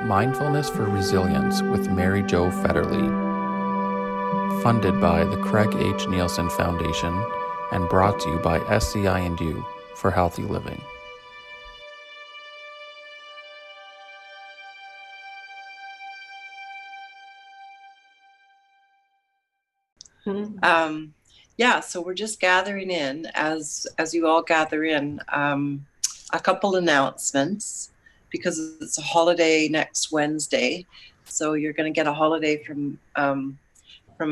Mindfulness for Resilience with Mary-Jo Fetterly, funded by the Craig H. Nielsen Foundation and brought to you by SCI&U for Healthy Living. So we're just gathering in as you all gather in. A couple announcements, because it's a holiday next Wednesday, so you're going to get a holiday from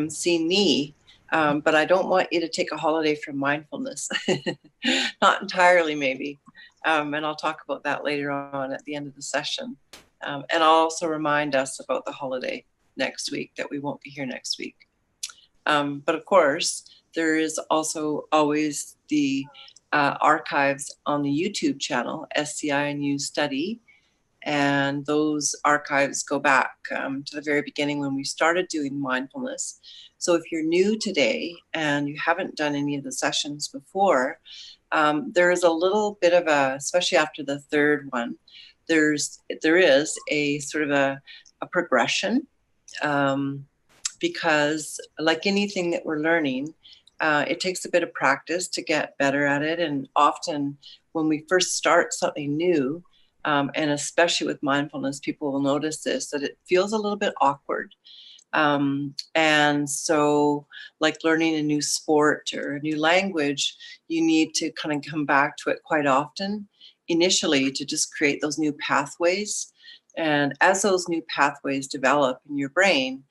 seeing me, but I don't want you to take a holiday from mindfulness. Not entirely, maybe, and I'll talk about that later on at the end of the session. And I'll also remind us about the holiday next week, that we won't be here next week. But of course, there is also always the archives on the YouTube channel, SCI&U Study, and those archives go back to the very beginning when we started doing mindfulness. So if you're new today and you haven't done any of the sessions before, there is a little bit of a, especially after the third one, there is a sort of a progression, because like anything that we're learning, it takes a bit of practice to get better at it. And often when we first start something new, and especially with mindfulness, people will notice this, that it feels a little bit awkward. And so like learning a new sport or a new language, you need to kind of come back to it quite often initially to just create those new pathways. And as those new pathways develop in your brain,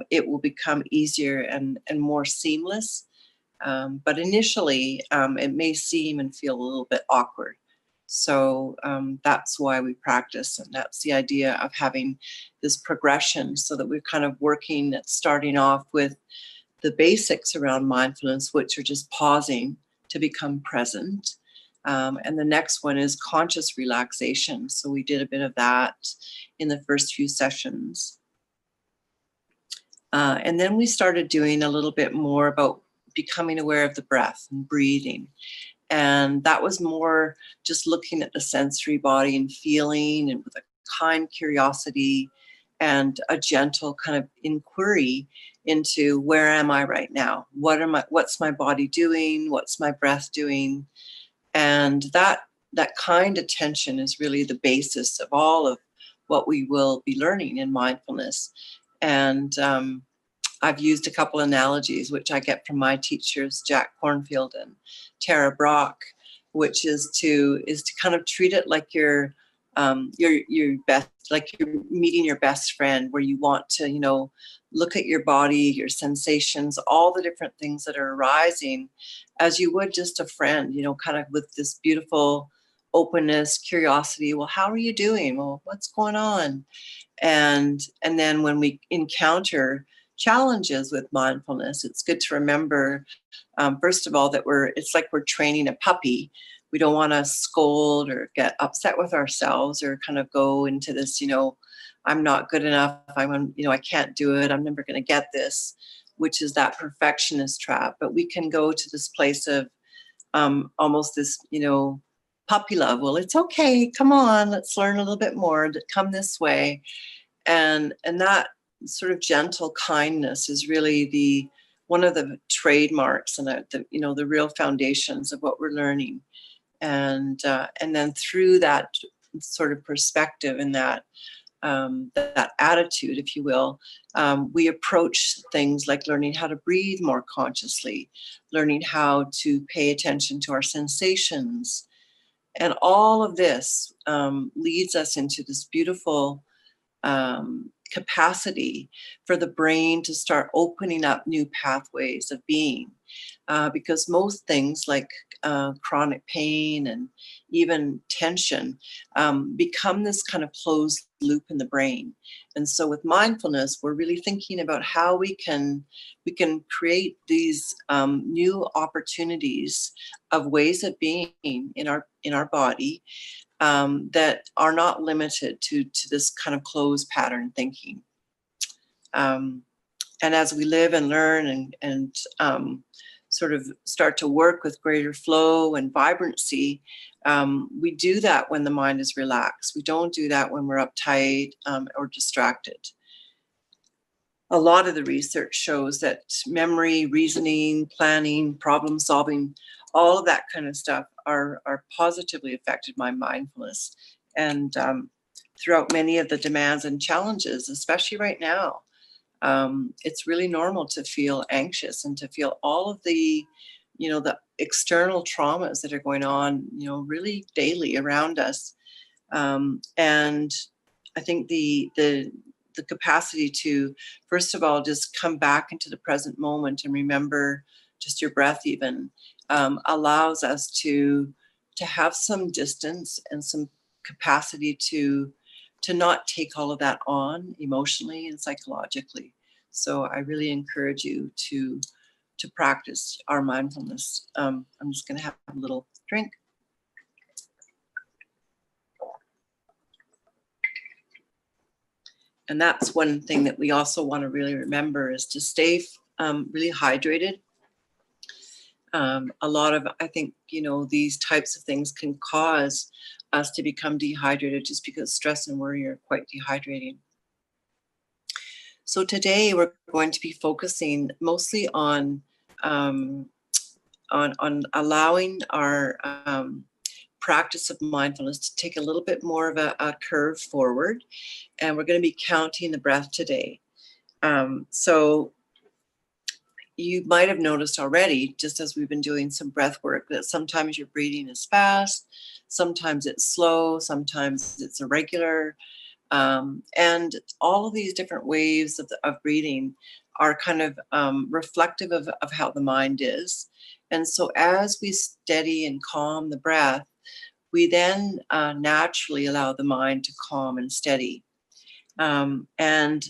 it will become easier and more seamless. But initially, it may seem and feel a little bit awkward. So that's why we practice, and that's the idea of having this progression, so that we're kind of working at starting off with the basics around mindfulness, which are just pausing to become present. And the next one is conscious relaxation. So we did a bit of that in the first few sessions. And then we started doing a little bit more about becoming aware of the breath and breathing. And that was more just looking at the sensory body and feeling, and with a kind curiosity and a gentle kind of inquiry into, where am I right now? What's my body doing? What's my breath doing? And that kind attention is really the basis of all of what we will be learning in mindfulness. And I've used a couple analogies, which I get from my teachers, Jack Cornfield and Tara Brock, which is to kind of treat it like your best, like you're meeting your best friend, where you want to, look at your body, your sensations, all the different things that are arising, as you would just a friend, kind of with this beautiful openness, curiosity. Well, how are you doing? Well, what's going on? And then when we encounter challenges with mindfulness, it's good to remember, first of all, that it's like we're training a puppy. We don't want to scold or get upset with ourselves, or kind of go into this, I'm not good enough, I can't do it, I'm never going to get this, which is that perfectionist trap. But we can go to this place of almost this, puppy love. Well, it's okay, come on, let's learn a little bit more, come this way. And that sort of gentle kindness is really one of the trademarks and the real foundations of what we're learning. And then through that sort of perspective and that attitude, if you will, we approach things like learning how to breathe more consciously, learning how to pay attention to our sensations. And all of this leads us into this beautiful capacity for the brain to start opening up new pathways of being, because most things like chronic pain and even tension become this kind of closed loop in the brain. And so with mindfulness, we're really thinking about how we can create these new opportunities of ways of being in our body, that are not limited to this kind of closed pattern thinking. And as we live and learn and sort of start to work with greater flow and vibrancy, We do that when the mind is relaxed. We don't do that when we're uptight or distracted. A lot of the research shows that memory, reasoning, planning, problem solving, all of that kind of stuff are positively affected by mindfulness. And throughout many of the demands and challenges, especially right now, it's really normal to feel anxious and to feel all of the, the external traumas that are going on, really daily around us. And I think the capacity to, first of all, just come back into the present moment and remember just your breath even, allows us to have some distance and some capacity to not take all of that on emotionally and psychologically. So I really encourage you to practice our mindfulness. I'm just going to have a little drink. And that's one thing that we also want to really remember, is to stay really hydrated. A lot of, I think, these types of things can cause us to become dehydrated just because stress and worry are quite dehydrating. So today we're going to be focusing mostly on allowing our practice of mindfulness to take a little bit more of a curve forward, and we're going to be counting the breath today. So you might have noticed already, just as we've been doing some breath work, that sometimes your breathing is fast, sometimes it's slow, sometimes it's irregular. And all of these different waves of breathing are kind of reflective of how the mind is. And so as we steady and calm the breath, we then naturally allow the mind to calm and steady. And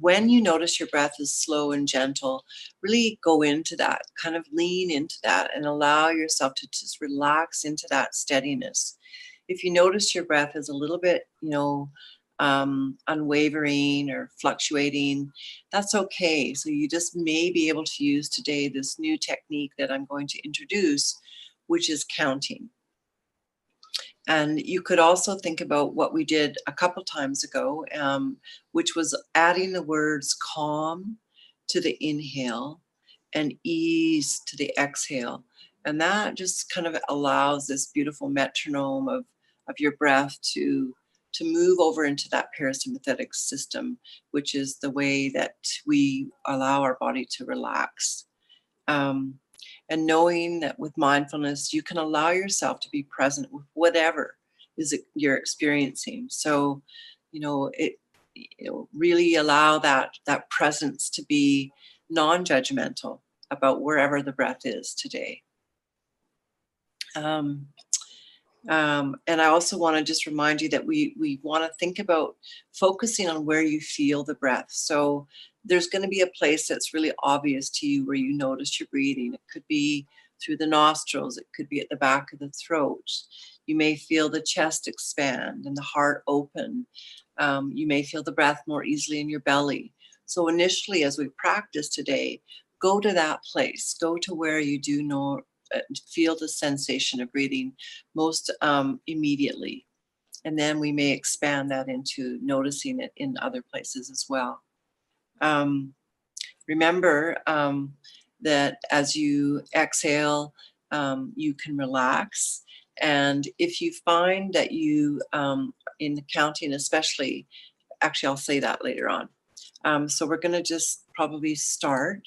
when you notice your breath is slow and gentle, really go into that, kind of lean into that, and allow yourself to just relax into that steadiness. If you notice your breath is a little bit, unwavering or fluctuating, that's okay. So you just may be able to use today this new technique that I'm going to introduce, which is counting. And you could also think about what we did a couple times ago, which was adding the words calm to the inhale and ease to the exhale. And that just kind of allows this beautiful metronome of your breath to move over into that parasympathetic system, which is the way that we allow our body to relax. And knowing that with mindfulness, you can allow yourself to be present with whatever you're experiencing. So, really allow that presence to be non-judgmental about wherever the breath is today. And I also want to just remind you that we want to think about focusing on where you feel the breath. So there's going to be a place that's really obvious to you where you notice your breathing. It could be through the nostrils. It could be at the back of the throat. You may feel the chest expand and the heart open. You may feel the breath more easily in your belly. So initially, as we practice today, go to that place. Go to where you do know, feel the sensation of breathing most immediately. And then we may expand that into noticing it in other places as well. Remember that as you exhale, you can relax. And if you find that you, in the counting especially, actually I'll say that later on. So we're going to just probably start.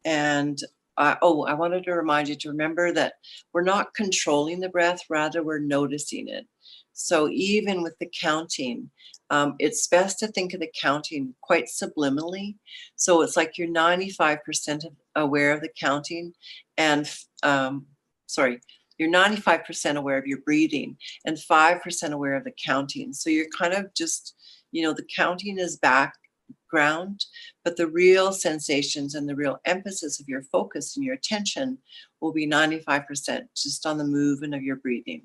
And I wanted to remind you to remember that we're not controlling the breath, rather we're noticing it. So even with the counting, it's best to think of the counting quite subliminally. So it's like you're 95% aware of the counting, and you're 95% aware of your breathing and 5% aware of the counting. So you're kind of just, the counting is background, but the real sensations and the real emphasis of your focus and your attention will be 95% just on the movement of your breathing.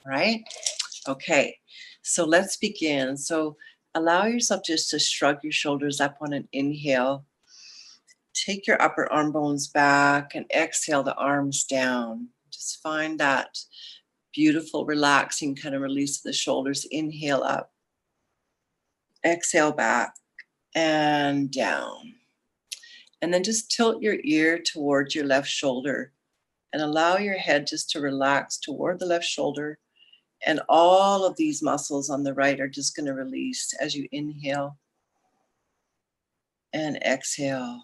All right? Okay, so let's begin. So allow yourself just to shrug your shoulders up on an inhale. Take your upper arm bones back and exhale the arms down. Just find that beautiful, relaxing kind of release of the shoulders. Inhale up. Exhale back and down. And then just tilt your ear towards your left shoulder and allow your head just to relax toward the left shoulder. And all of these muscles on the right are just going to release as you inhale and exhale.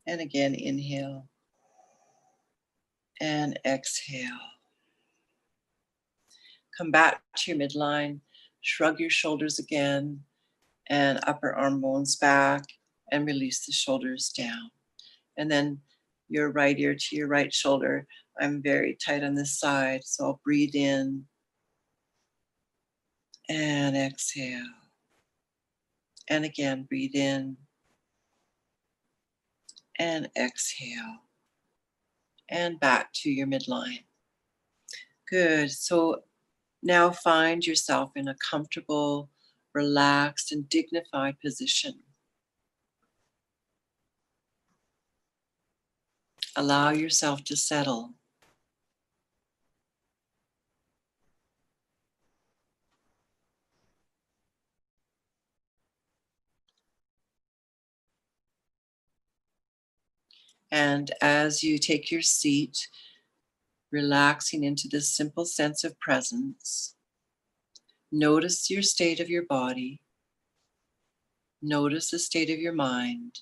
And again, inhale and exhale. Come back to your midline, shrug your shoulders again, and upper arm bones back, and release the shoulders down. And then your right ear to your right shoulder. I'm very tight on this side, so I'll breathe in and exhale. And again, breathe in and exhale. And back to your midline. Good. So now find yourself in a comfortable, relaxed, and dignified position. Allow yourself to settle. And as you take your seat, relaxing into this simple sense of presence, notice your state of your body. Notice the state of your mind.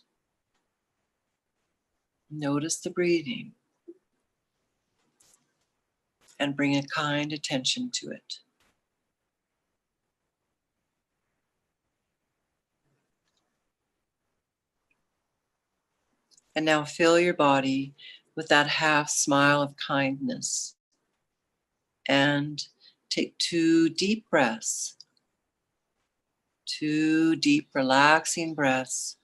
Notice the breathing. And bring a kind attention to it. And now fill your body with that half smile of kindness. And take 2 deep breaths. 2 deep, relaxing breaths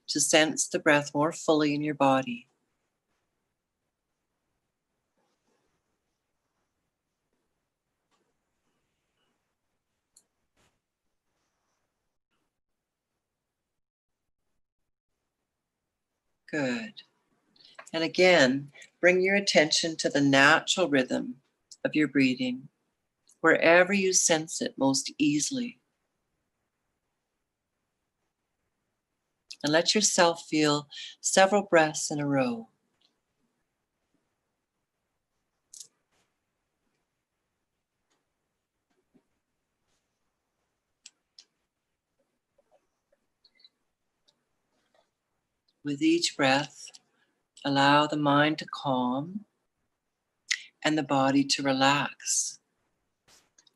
to sense the breath more fully in your body. Good. And again, bring your attention to the natural rhythm of your breathing, wherever you sense it most easily. And let yourself feel several breaths in a row. With each breath, allow the mind to calm and the body to relax,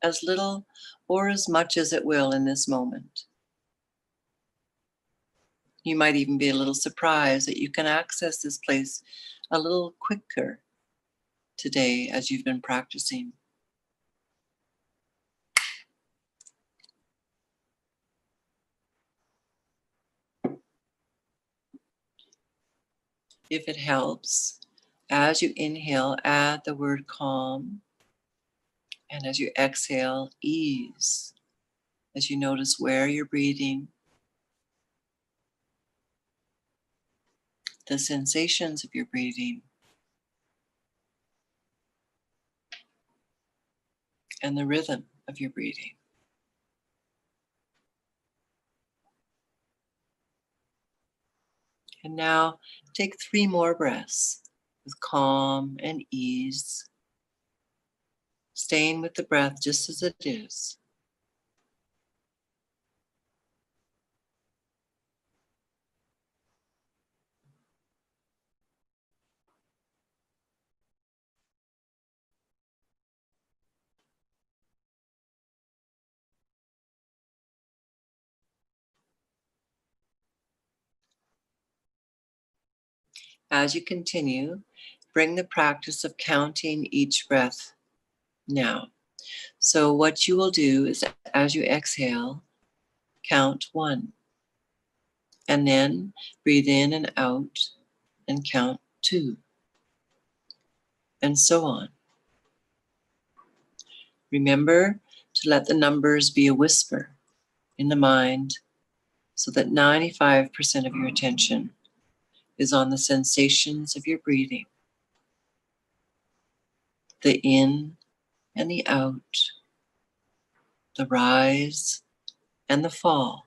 as little or as much as it will in this moment. You might even be a little surprised that you can access this place a little quicker today as you've been practicing. If it helps, as you inhale, add the word calm. And as you exhale, ease. As you notice where you're breathing, the sensations of your breathing, and the rhythm of your breathing. And now take 3 more breaths with calm and ease, staying with the breath just as it is. As you continue, bring the practice of counting each breath now. So what you will do is, as you exhale, count 1. And then breathe in and out and count 2. And so on. Remember to let the numbers be a whisper in the mind so that 95% of your attention is on the sensations of your breathing. the in and the out, the rise and the fall.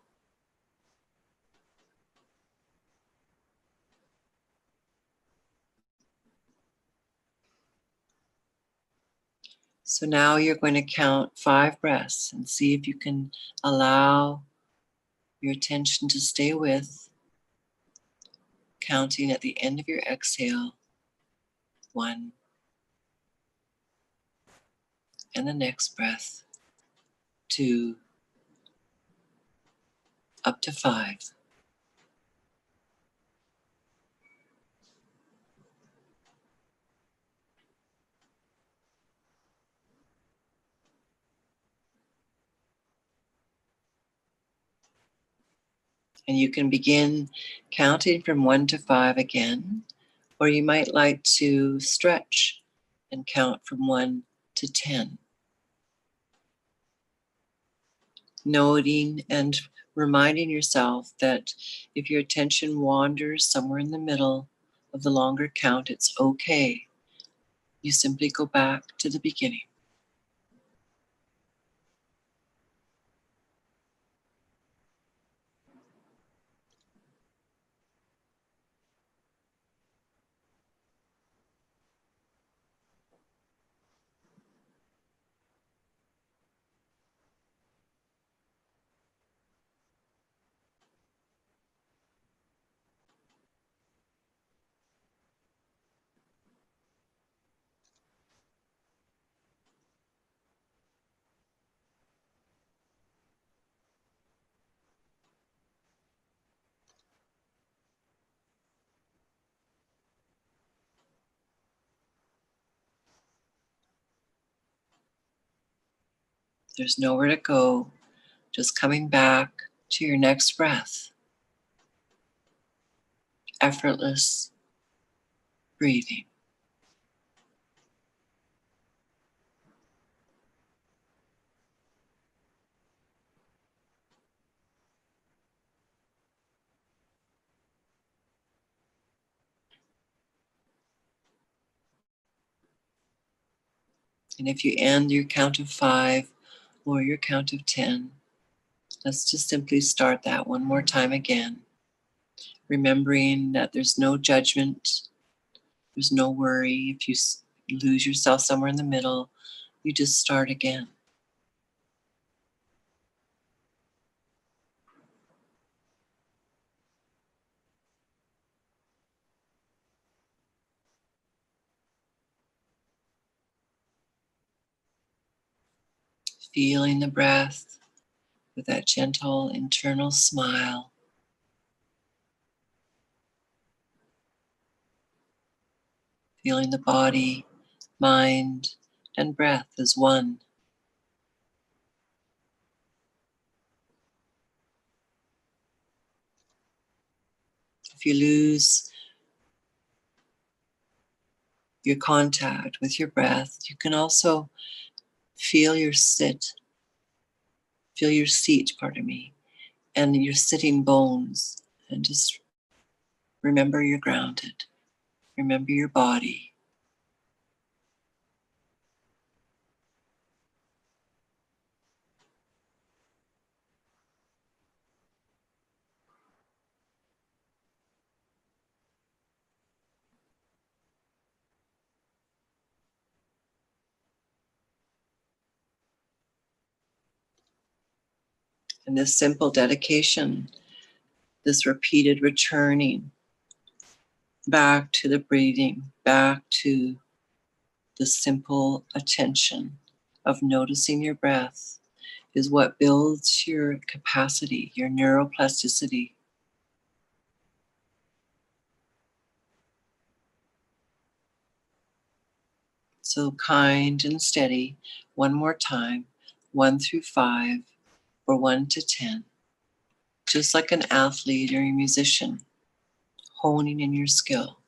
So now you're going to count 5 breaths and see if you can allow your attention to stay with, counting at the end of your exhale, 1, and the next breath, 2, up to 5. And you can begin counting from 1 to 5 again, or you might like to stretch and count from 1 to 10. Noting and reminding yourself that if your attention wanders somewhere in the middle of the longer count, it's okay. You simply go back to the beginning. There's nowhere to go, just coming back to your next breath. Effortless breathing. And if you end your count of 5 or your count of 10, let's just simply start that one more time again. Remembering that there's no judgment, there's no worry. If you lose yourself somewhere in the middle, you just start again. Feeling the breath with that gentle internal smile. Feeling the body, mind, and breath as one. If you lose your contact with your breath, you can also feel your seat, and your sitting bones, and just remember you're grounded. Remember your body. And this simple dedication, this repeated returning back to the breathing, back to the simple attention of noticing your breath, is what builds your capacity, your neuroplasticity. So kind and steady, one more time, 1 through 5, or 1 to 10. Just like an athlete or a musician, honing in your skill.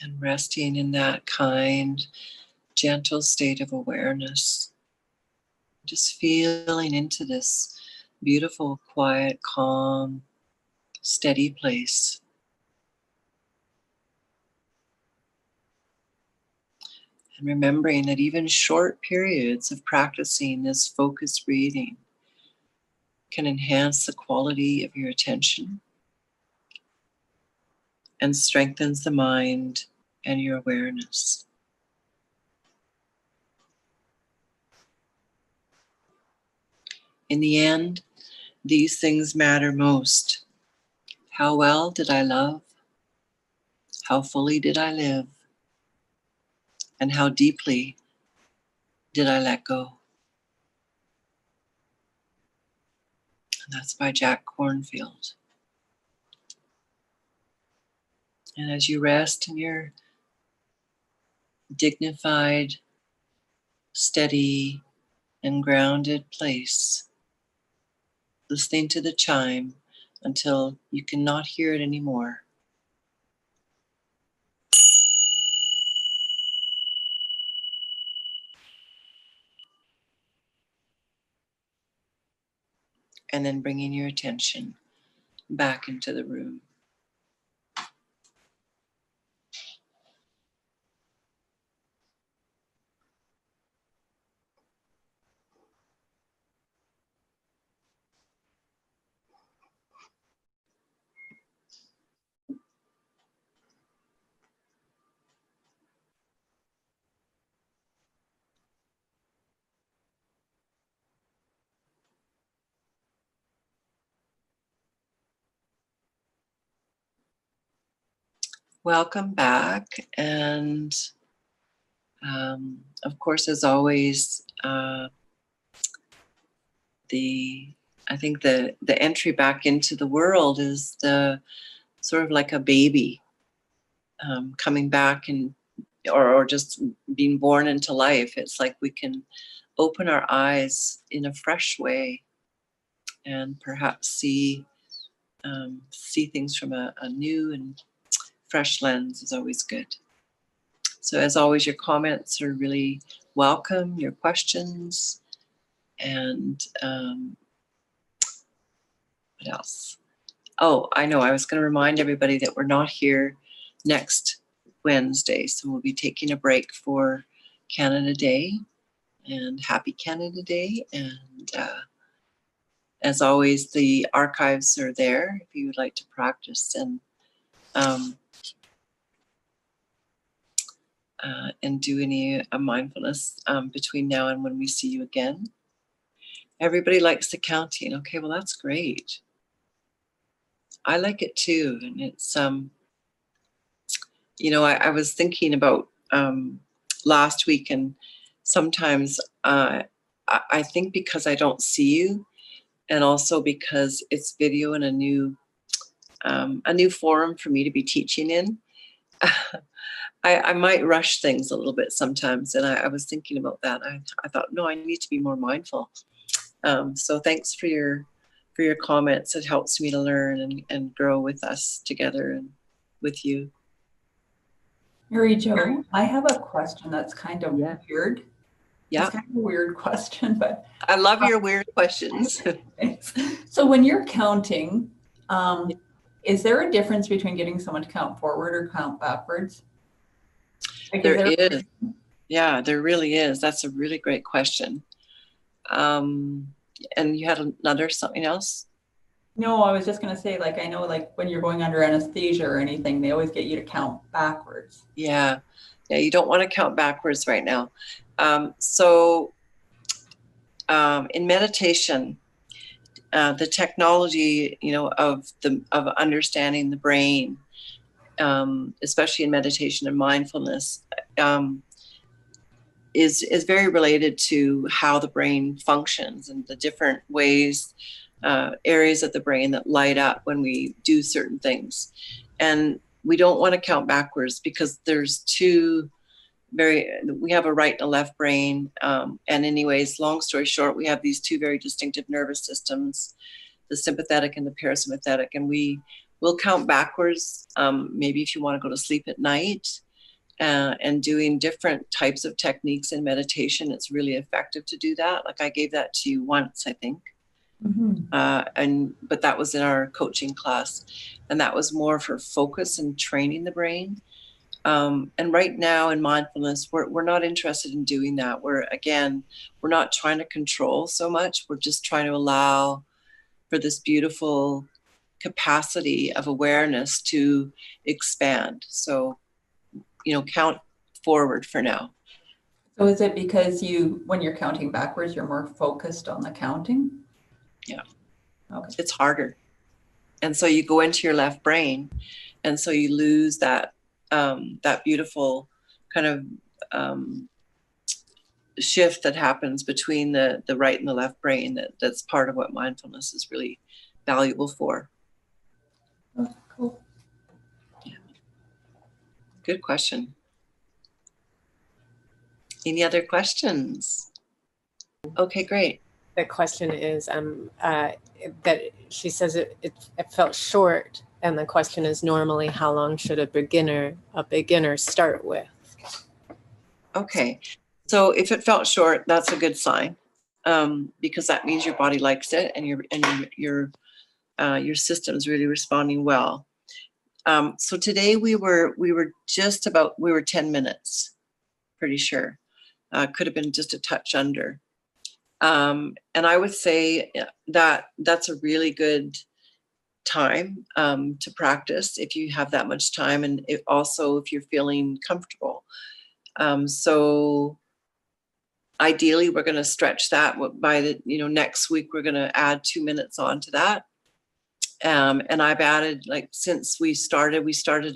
And resting in that kind, gentle state of awareness. Just feeling into this beautiful, quiet, calm, steady place. And remembering that even short periods of practicing this focused breathing can enhance the quality of your attention and strengthens the mind and your awareness. In the end, these things matter most. How well did I love? How fully did I live? And how deeply did I let go? And that's by Jack Kornfield. And as you rest in your dignified, steady, and grounded place, listening to the chime until you cannot hear it anymore. And then bringing your attention back into the room. Welcome back. And of course, as always, I think the entry back into the world is the sort of like a baby coming back and or just being born into life. It's like we can open our eyes in a fresh way and perhaps see things from a new and fresh lens is always good. So as always, your comments are really welcome, your questions, and what else? Oh, I know, I was going to remind everybody that we're not here next Wednesday, so we'll be taking a break for Canada Day, and happy Canada Day. And as always, the archives are there if you would like to practice and do any mindfulness between now and when we see you again. Everybody likes the counting. Okay, well, that's great. I like it too. And it's, I was thinking about last week, and sometimes I think because I don't see you, and also because it's video and a new forum for me to be teaching in, I might rush things a little bit sometimes. And I was thinking about that. I thought, no, I need to be more mindful. So thanks for your comments. It helps me to learn and grow with us together and with you. Mary-Jo, I have a question that's kind of weird. Yeah. It's kind of a weird question, but I love your weird questions. So when you're counting, is there a difference between getting someone to count forward or count backwards? Like, there is. Yeah, there really is. That's a really great question. And you had something else? No, I was just going to say, like, I know, like, when you're going under anesthesia or anything, they always get you to count backwards. Yeah, you don't want to count backwards right now. So in meditation, the technology, of understanding the brain, especially in meditation and mindfulness, is very related to how the brain functions and the different ways, areas of the brain that light up when we do certain things. And we don't want to count backwards because there's we have a right and a left brain. And anyways, long story short, we have these two very distinctive nervous systems, the sympathetic and the parasympathetic. And we will count backwards, maybe if you want to go to sleep at night. and doing different types of techniques in meditation. It's really effective to do that. Like I gave that to you once, I think. But that was in our coaching class, and that was more for focus and training the brain. And right now in mindfulness, we're not interested in doing that. We're not trying to control so much. We're just trying to allow for this beautiful capacity of awareness to expand. So, count forward for now. So is it because when you're counting backwards, you're more focused on the counting? Yeah. Okay. It's harder. And so you go into your left brain, and so you lose that beautiful kind of shift that happens between the right and the left brain. That's part of what mindfulness is really valuable for. Oh, cool. Yeah. Good question. Any other questions? Okay, great. The question is that she says it felt short, and the question is normally how long should a beginner start with? Okay. So if it felt short, that's a good sign, because that means your body likes it, and your system's really responding well. So today we were 10 minutes, pretty sure. Could have been just a touch under. And I would say that that's a really good time to practice if you have that much time, and if you're feeling comfortable. So ideally, we're going to stretch that by the next week. We're going to add 2 minutes onto that. And I've added, like, since we started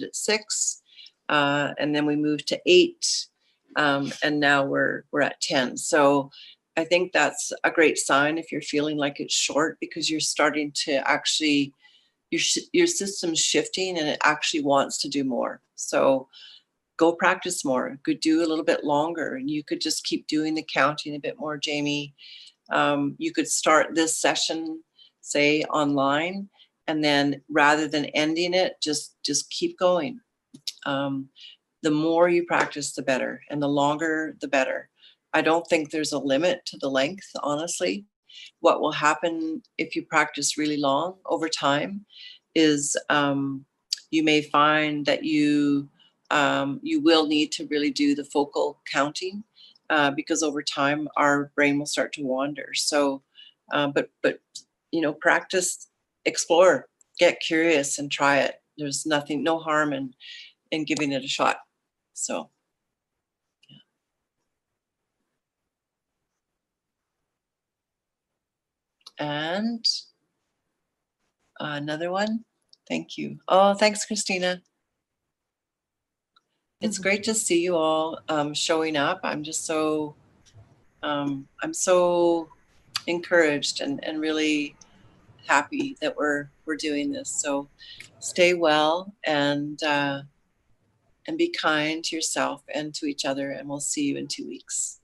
at 6, and then we moved to 8, and now we're at 10. So I think that's a great sign if you're feeling like it's short, because you're starting to actually, your system's shifting and it actually wants to do more. So go practice more. Could do a little bit longer, and you could just keep doing the counting a bit more, Jamie. You could start this session, say, online, and then rather than ending it, just keep going. The more you practice, the better, and the longer, the better. I don't think there's a limit to the length, honestly. What will happen if you practice really long over time is you may find that you will need to really do the focal counting, because over time our brain will start to wander. So, but practice, explore, get curious, and try it. There's no harm in giving it a shot. So, yeah. And another one. Thank you. Oh, thanks, Christina. It's great to see you all showing up. I'm just so encouraged and really happy that we're doing this. So stay well and be kind to yourself and to each other, and we'll see you in 2 weeks.